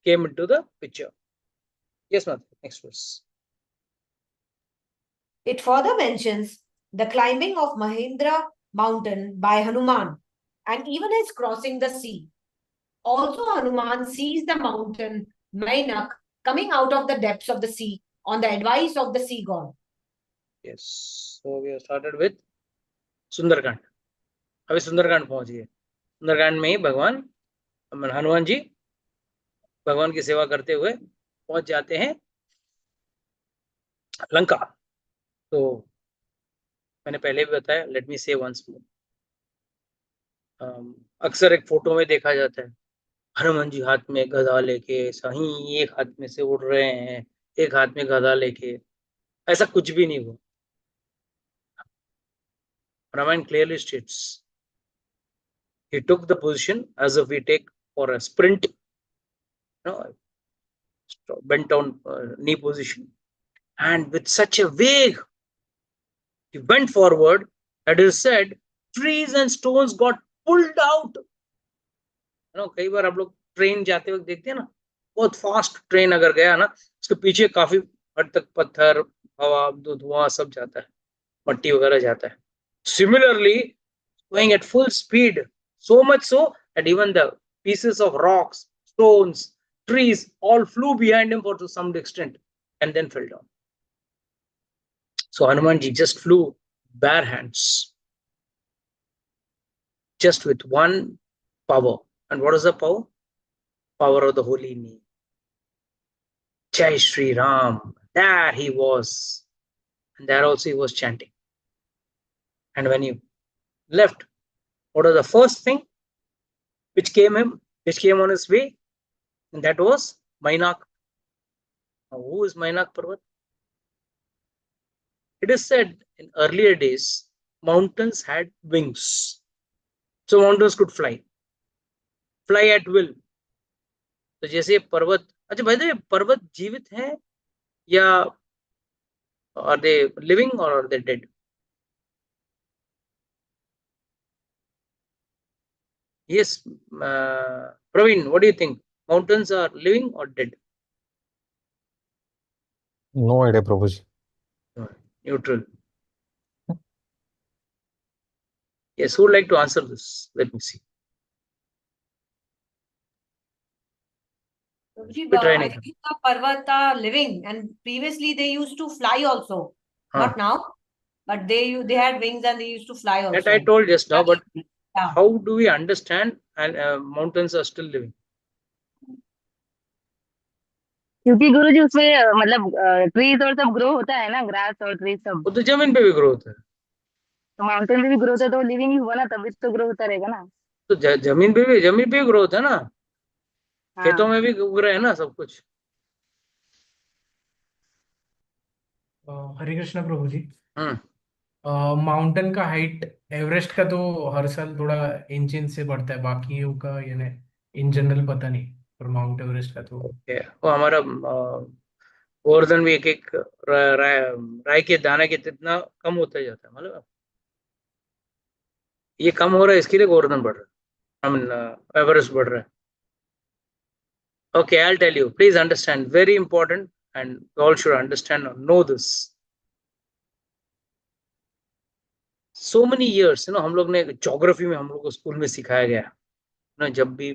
came into the picture. Yes, Madhu, next verse. It further mentions the climbing of Mahendra mountain by Hanuman and even his crossing the sea. Also, Hanuman sees the mountain Mainak coming out of the depths of the sea on the advice of the sea god. Yes, so we have started with Sundarkand. अभी सुंदरकांड पहुंच गए। सुंदरकांड में ही भगवान हनुमान जी भगवान की सेवा करते हुए पहुंच जाते हैं लंका। तो मैंने पहले भी बताया, लेट मी से वंस मोर। अक्सर एक फोटो में देखा जाता है हनुमान जी हाथ में गदा लेके, सही एक हाथ में से उड़ रहे हैं, एक हाथ में गदा लेके। ऐसा कुछ भी नहीं हुआ। Ramayan clearly states he took the position as if we take for a sprint, bent down knee position, and with such a wave he went forward that is said trees and stones got pulled out. कई बार आप लोग train जाते वक्त देखते हैं ना, बहुत fast train अगर गया ना, उसके पीछे काफी हद तक पत्थर, हवा, धुआं सब जाता है, मट्टी वगैरह जाता है। Similarly, going at full speed, so much so that even the pieces of rocks, stones, trees all flew behind him for to some extent and then fell down. So Hanumanji just flew bare hands, just with one power. And what is the power? Power of the holy name. Jai Shri Ram. There he was. And there also he was chanting. And when he left, what was the first thing which came on his way? And that was Mainak. Now, who is Mainak Parvat? It is said in earlier days, mountains had wings. So mountains could fly at will. तो जैसे पर्वत, अच्छा भाई, ये पर्वत जीवित हैं या are they living or are they dead? Yes, Praveen, what do you think? Mountains are living or dead? No idea, Prabhuji. Neutral. Yes, who would like to answer this? Let me see. I think the Parvat are living, and previously they used to fly also. Not now, but they had wings and they used to fly also. That I told just now, but how do we understand and mountains are still living? क्योंकि गुरुजी उसमें मतलब trees और सब grow होता है ना, grass और trees सब। वो तो जमीन पे भी ग्रो होता है। तो माउंटेन पे भी ग्रो होता है, तो लिविंग ही हुआ ना, तभी तो ग्रो होता रहेगा ना। तो जमीन पे भी ग्रो होता है ना, खेतों में भी उग रहे हैं ना सब कुछ। हरे कृष्णा प्रभु जी। माउंटेन का हाइट एवरेस्ट का तो हर साल थोड़ा इंच से बढ़ता है, बाकी का यानी इन जनरल पता नहीं, पर माउंट एवरेस्ट का तो वो हमारा गोवर्धन भी एक राय के दाने के कितना कम होता जाता है, मतलब ये कम हो रहा है, इसके लिए गोवर्धन बढ़ रहा है, एवरेस्ट बढ़ रहा है। Okay, I'll tell you. Please understand. Very important, and you all should understand or know this. So many years, हम लोग ने ज्योग्राफी में हम लोग को स्कूल में सिखाया गया ना, जब भी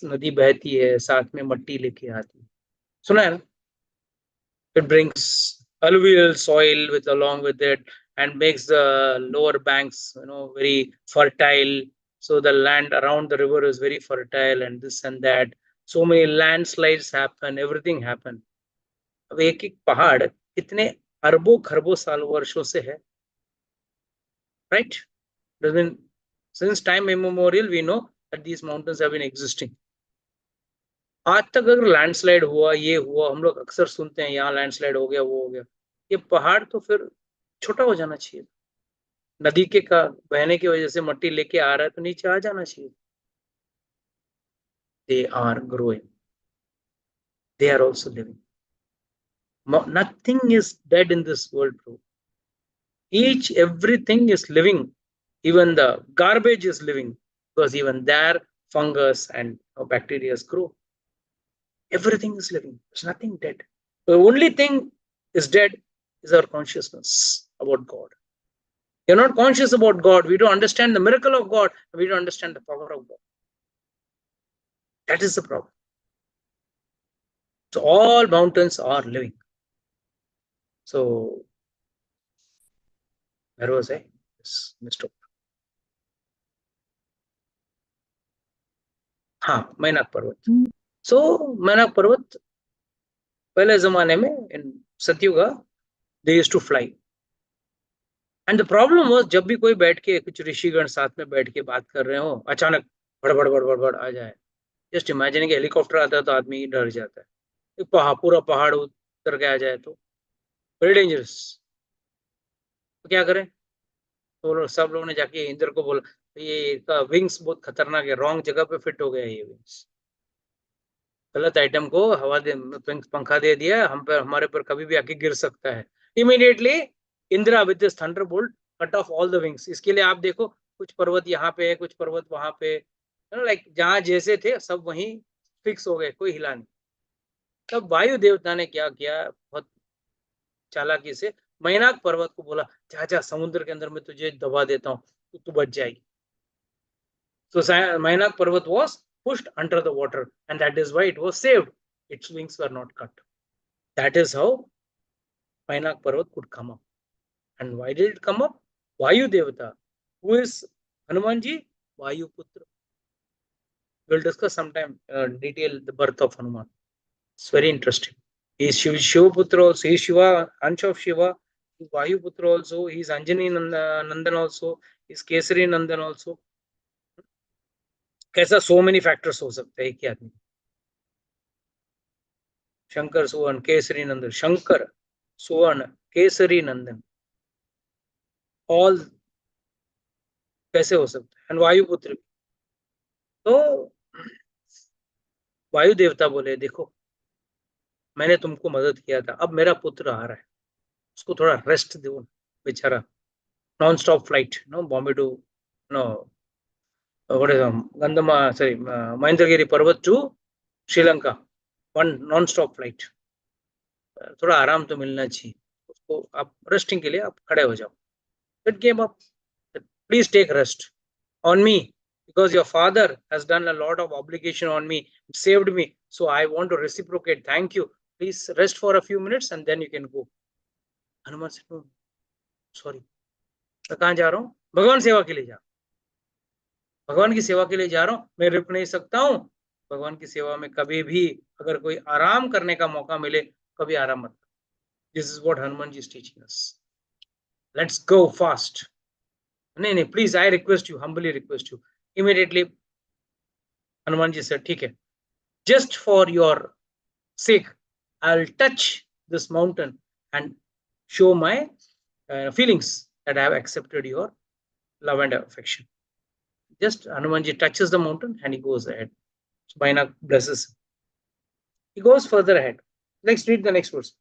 नदी बहती है साथ में मट्टी लेके आती है, सुना है ना? It brings alluvial soil along with it and makes the lower banks, very fertile. So the land around the river is very fertile, and this and that. So many landslides happen, everything happen. अब एक एक पहाड़ कितने अरबों खरबों साल वर्षों से है, right? Since time immemorial we know that these mountains have been existing. आज तक अगर लैंडस्लाइड हुआ, ये हुआ, हम लोग अक्सर सुनते हैं यहाँ लैंडस्लाइड हो गया, वो हो गया, ये पहाड़ तो फिर छोटा हो जाना चाहिए। नदी के का बहने की वजह से मट्टी लेके आ रहा है तो नीचे आ जाना चाहिए। They are growing. They are also living. Nothing is dead in this world, bro. Everything is living. Even the garbage is living, because even there fungus and bacteria grow. Everything is living. There's nothing dead. The only thing is dead is our consciousness about God. You're not conscious about God. We don't understand the miracle of God. We don't understand the power of God. That is the problem. So all mountains are living. So where was I? Yes, Mr. हाँ, मैनाक पर्वत। सो मैनाक पर्वत पहले जमाने में in Satyug they used to fly, and the problem was जब भी कोई बैठ के कुछ ऋषिगण साथ में बैठ के बात कर रहे हो, अचानक बड़बड़ बड़बड़ बड़ आ जाए, जस्ट इमेजिन कि हेलीकॉप्टर आता है तो आदमी डर जाता है, एक पूरा पहाड़ उतर के आ जाए तो वेरी डेंजरस। तो क्या करें, तो सब लोगों ने जाके इंद्र को बोला ये इसका विंग्स बहुत खतरनाक है, रॉन्ग जगह पे फिट हो गया ये विंग्स, गलत आइटम को हवा दे, पंखा दे दिया हम पर, हमारे पर कभी भी आके गिर सकता है। Immediately Indira with this Thunderbolt cut off all the wings. इसके लिए आप देखो कुछ पर्वत यहाँ पे है, कुछ पर्वत वहां पे, लाइक जहां जैसे थे सब वहीं फिक्स हो गए, कोई हिला नहीं। तब वायु देवता ने क्या किया, बहुत चालाकी से मैनाक पर्वत को बोला जा समुद्र के अंदर मैं तुझे दबा देता हूँ, तू बच जाएगी। So Mainak Parvat was pushed under the water, and that is why it was saved. Its wings were not cut. That is how Mainak Parvat could come up. And why did it come up? Vayu Devata. Who is Hanumanji? Vayu Putra. We'll discuss sometime detail the birth of Hanuman. It's very interesting. He is Shiva Putra also. He is Shiva, Ansh of Shiva. He is Vayu Putra also. He is Anjani Nandan also. He is Kesari Nandan also. कैसा so many factors हो सकते हैं एक ही आदमी। शंकर सुवर्ण केसरी नंदन, शंकर सुवर्ण केसरी नंदन, all कैसे हो सकता है। एंड वायुपुत्र, तो वायु देवता बोले देखो मैंने तुमको मदद किया था, अब मेरा पुत्र आ रहा है, उसको थोड़ा रेस्ट दो बेचारा, non stop flight, no Bombay to no what is गंधमा सॉरी महेंद्रगिरी पर्वत to Sri Lanka, one non stop flight, थोड़ा आराम तो मिलना चाहिए उसको, आप रेस्टिंग के लिए आप खड़े हो जाओ। It came up, please take rest on me because your father has done a lot of obligation on me, saved me, so I want to reciprocate, thank you, please rest for a few minutes and then you can go. Hanuman said no, sorry, मैं कहाँ जा रहा हूँ, भगवान सेवा के लिए जा, भगवान की सेवा के लिए जा रहा हूँ, मैं रुक नहीं सकता हूँ। भगवान की सेवा में कभी भी अगर कोई आराम करने का मौका मिले कभी आराम मत। This is what Hanuman ji is teaching us, let's go fast. नहीं please I request you, humbly request you. Immediately Hanuman ji से ठीक है, just for your sake I'll touch this mountain and show my feelings that I have accepted your love and affection. Just Hanumanji touches the mountain and he goes ahead. So Bainak blesses him. He goes further ahead. Let's read the next verse.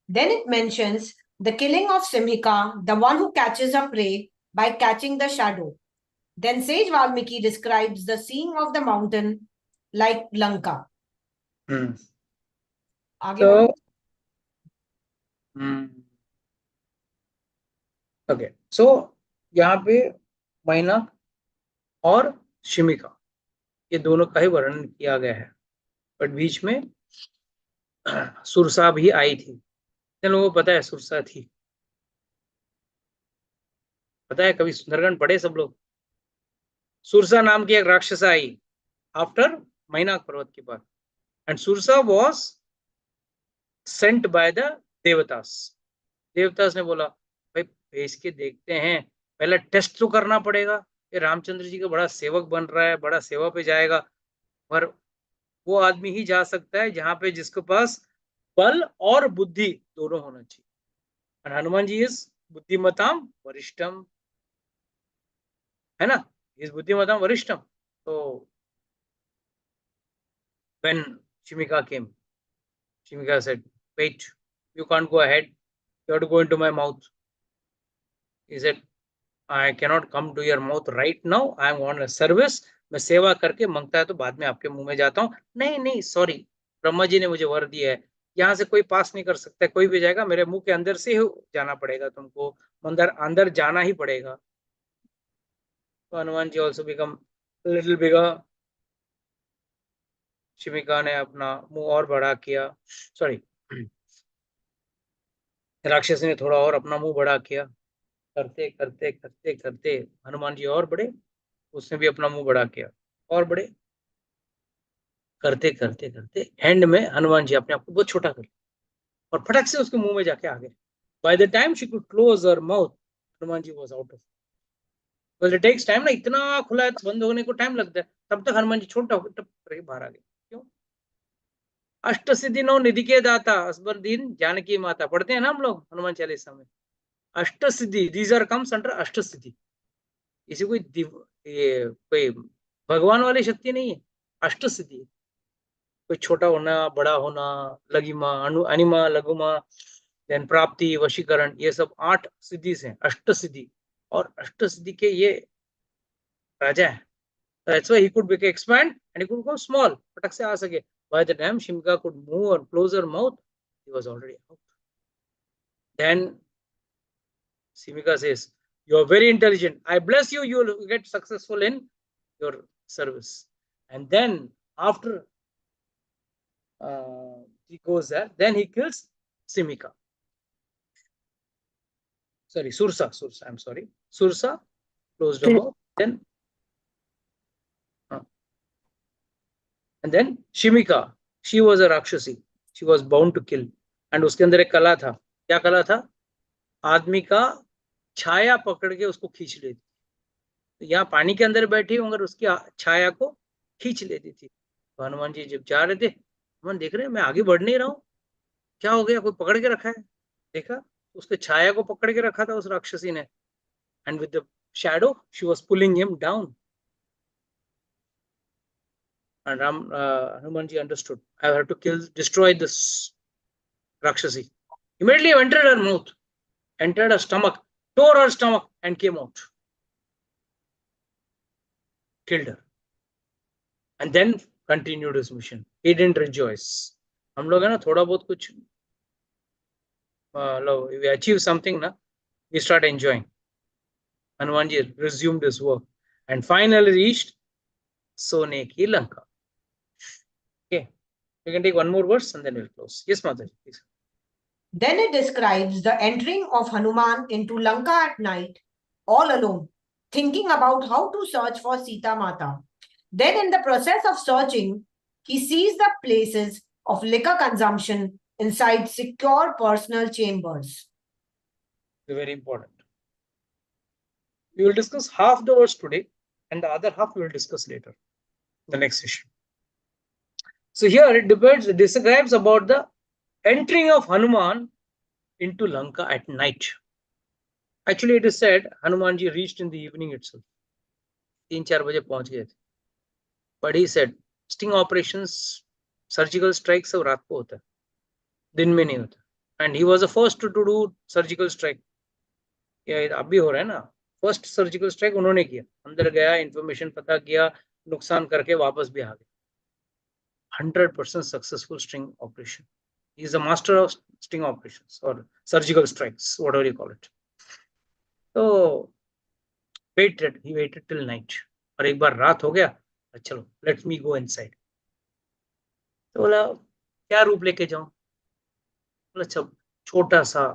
Then it mentions the killing of Simhika, the one who catches a prey by catching the shadow. Then sage Valmiki describes the seeing of the mountain like Lanka. So, okay. So यहाँ पे मैनाक और शिमिका ये दोनों का ही वर्णन किया गया है, बट बीच में सुरसा भी आई थी। जिन लोगों को पता है सुरसा थी, पता है, कभी सुंदरकांड पढ़े सब लोग। सुरसा नाम की एक राक्षस आई आफ्टर मैनाक पर्वत के बाद, and Surasa was sent by the देवतास। देवतास ने बोला भाई भेज के देखते हैं, पहले टेस्ट तो करना पड़ेगा, ये रामचंद्र जी का बड़ा सेवक बन रहा है, बड़ा सेवा पे जाएगा, पर वो आदमी ही जा सकता है जहां पे जिसके पास बल और बुद्धि दोनों होना चाहिए। और हनुमान जी इज बुद्धिमताम वरिष्ठम, है ना, इज बुद्धिमताम वरिष्ठम। तो when Shimika came, Shimika said, wait, you can't go ahead, you have to go into my mouth. He said, I cannot come to your mouth right now, I am on a service, मैं सेवा करके मांगता है तो बाद में आपके मुंह में जाता हूँ। नहीं सॉरी, ब्रह्मा जी ने मुझे वर दिया है, यहाँ से कोई पास नहीं कर सकता, कोई भी जाएगा मेरे मुंह के अंदर से ही जाना पड़ेगा, तुमको अंदर जाना ही पड़ेगा। तो Hanuman ji also become little bigger. शिमिका ने अपना मुंह और बड़ा किया, सॉरी राक्षस ने थोड़ा और अपना मुंह बड़ा किया, करते करते करते करते हनुमान जी और बड़े, उसने भी अपना मुंह बड़ा किया और बड़े, करते करते करते एंड में हनुमान जी अपने आप को बहुत छोटा कर लिया और फटक से उसके मुंह में जाके आ गए. By the time she could close her mouth, Hanuman ji was out of. Because it takes time ना, इतना खुला है तो बंद होने को टाइम लगता है, तब तक हनुमान जी छोटा होकर टप करके बाहर आ गए. क्यों? अष्ट सिद्धि नौ निधि के दाता असबर दीन जानकी माता, पढ़ते हैं ना हम लोग हनुमान चालीसा में. अष्ट सिद्धि, दीज आर कम्स अंडर अष्ट सिद्धि. इसी कोई ये कोई भगवान वाली शक्ति नहीं है, अष्ट सिद्धि. कोई छोटा होना, बड़ा होना, लघिमा, अनिमा, लघुमा, देन प्राप्ति, वशीकरण, ये सब 8 सिद्धि हैं, अष्ट सिद्धि. और अष्ट सिद्धि के ये राजा है. That's why he could expand and he could go small. पटक से आ सके. By the time Shimka could move or close her mouth, he was already out. Then Shimika says, "You are very intelligent. I bless you. You will get successful in your service." And then after he goes there, then he kills Simika. Sorry, Sursa. I'm sorry. Sursa closed her mouth. Then and then Shimika, she was a Rakshasi. She was bound to kill. And उसके अंदर एक कला था. क्या कला था? आदमी का छाया पकड़ के उसको खींच लेती. तो यहाँ पानी के अंदर बैठी मगर उसकी छाया को खींच लेती थी. तो हनुमान जी जब जा रहे थे, हनुमान देख रहे हैं मैं आगे बढ़ नहीं रहा हूँ, क्या हो गया, कोई पकड़ के रखा है. देखा उसके छाया को पकड़ के रखा था उस राक्षसी ने. And with the shadow she was pulling him down. And Hanumanji understood. I have to destroy this Rakshasi. Immediately entered her mouth, entered her stomach, tore her stomach, and came out. Killed her. And then continued his mission. He didn't rejoice. हम लोग है ना थोड़ा बहुत कुछ we achieve something ना, we start enjoying. Hanumanji resumed his work and finally reached Sone ki Lanka. Okay, we can take one more verse and then we'll close. Yes, Mataji, please. Then it describes the entering of Hanuman into Lanka at night, all alone, thinking about how to search for Sita Mata. Then, in the process of searching, he sees the places of liquor consumption inside secure personal chambers. Very important. We will discuss half the verse today, and the other half we will discuss later, the next session. So here it describes about the entering of Hanuman into Lanka at night. Actually, it is said Hanumanji reached in the evening itself. 3-4 बजे पहुंच गए थे. But he said sting operations, surgical strikes सब रात को होता है, दिन में नहीं होता. And he was the first to do surgical strike. ये अभी हो रहा है ना, फर्स्ट सर्जिकल स्ट्राइक उन्होंने किया. अंदर गया, इंफॉर्मेशन पता किया, नुकसान करके वापस भी आ गए. 100% successful sting operation. He is a master of sting operations or surgical strikes, whatever you call it. So he waited till night. और एक बार रात हो गया, चलो let me go inside. तो बोला क्या रूप लेके जाऊं? बोला छोटा सा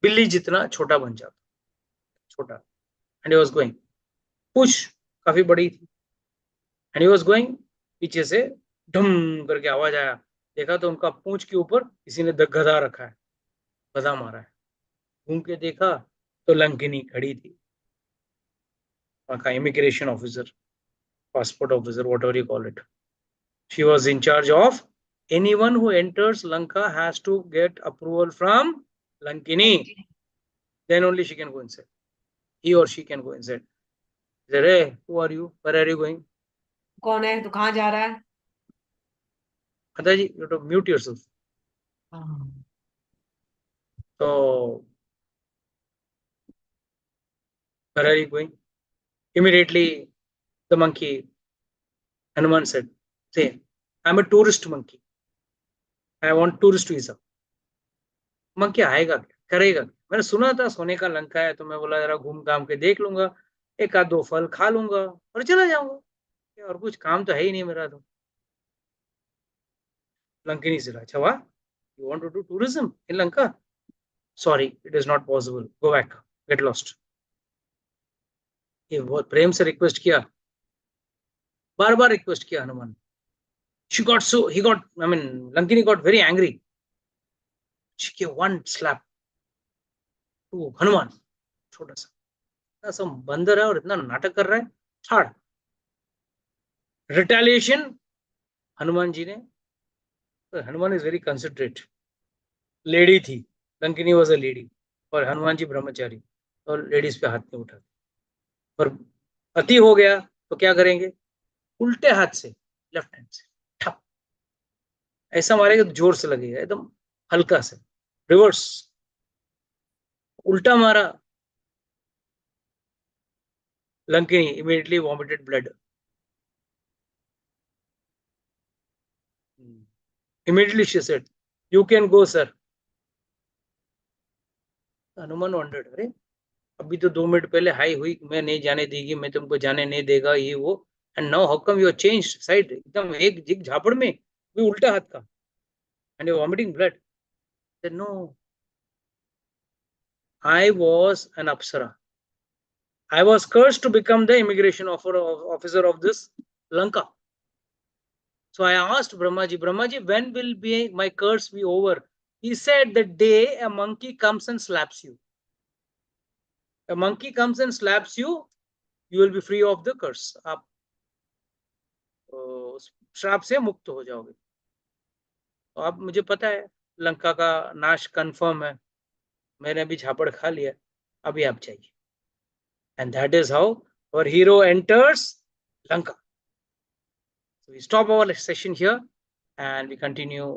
बिल्ली जितना छोटा बन जाता, छोटा. And he was going. पूछ काफी बड़ी थी. And he was going. पीछे से ढम करके आवाज आया. देखा तो उनका पूंछ के ऊपर किसी ने गधा रखा है, गधा मारा है. घूम के देखा तो लंकिनी खड़ी थी, वहां का immigration officer, passport officer, whatever you call it. She was in charge of anyone who enters Lanka has to get approval from Lankini. Then only she can go inside. He or she can go inside. He said, hey, who are you? Where are you going? कौन है? तो कहाँ जा रहा है? Mataji, you have to mute yourself. So, where are you going? Immediately, the monkey, Hanuman said, say, I'm a tourist monkey. I want tourist visa. Monkey आएगा क्या, करेगा? मैंने सुना था सोने का लंका है, तो मैं बोला जरा घूम घाम के देख लूंगा, एक आध दो फल खा लूंगा और चला जाऊंगा, और कुछ काम तो है ही नहीं मेरा. तो लंकिनी से अच्छा वाह, you want to do tourism in Lanka? Sorry, it is not possible. Go back. Get lost. ये बहुत प्रेम से रिक्वेस्ट किया, बार बार रिक्वेस्ट किया Hanuman. He got, I mean, Lankini got very angry. She gave one slap to Hanuman. छोटा सा, इतना सा बंदर है और इतना नाटक कर रहा है, छाड़। रिटेलिएशन हनुमान जी ने, Hanuman is very considerate. Lady थी, लंकिनी वॉज अ लेडी, और हनुमान जी ब्रह्मचारी, और लेडीज पे हाथ नहीं उठाते। पर अति हो गया तो क्या करेंगे, उल्टे हाथ से, लेफ्ट हैंड से ठप, ऐसा मारेगा तो जोर से लगेगा, एकदम हल्का से, रिवर्स उल्टा मारा। Lankini immediately vomited blood. Immediately she said, "You can go, sir." Hanuman wondered, अरे अभी तो 2 मिनट पहले हाई हुई, मैं नहीं जाने देगी, मैं तुमको जाने नहीं देगा, ये वो, and now how come you are changed side, एकदम एक जिग झापड़ में भी उल्टा हाथ का, and you vomiting blood. No, I was an apsara. I was cursed to become the immigration officer of this Lanka. So I asked Brahmaji, when will be my curse be over? He said, the day a monkey comes and slaps you. A monkey comes and slaps you, you will be free of the curse. आप श्राप से मुक्त हो जाओगे। तो अब मुझे पता है लंका का नाश कंफर्म है, मैंने अभी झापड़ खा लिया, अभी आप जाइए। And that is how our hero enters Lanka. So we stop our session here and we continue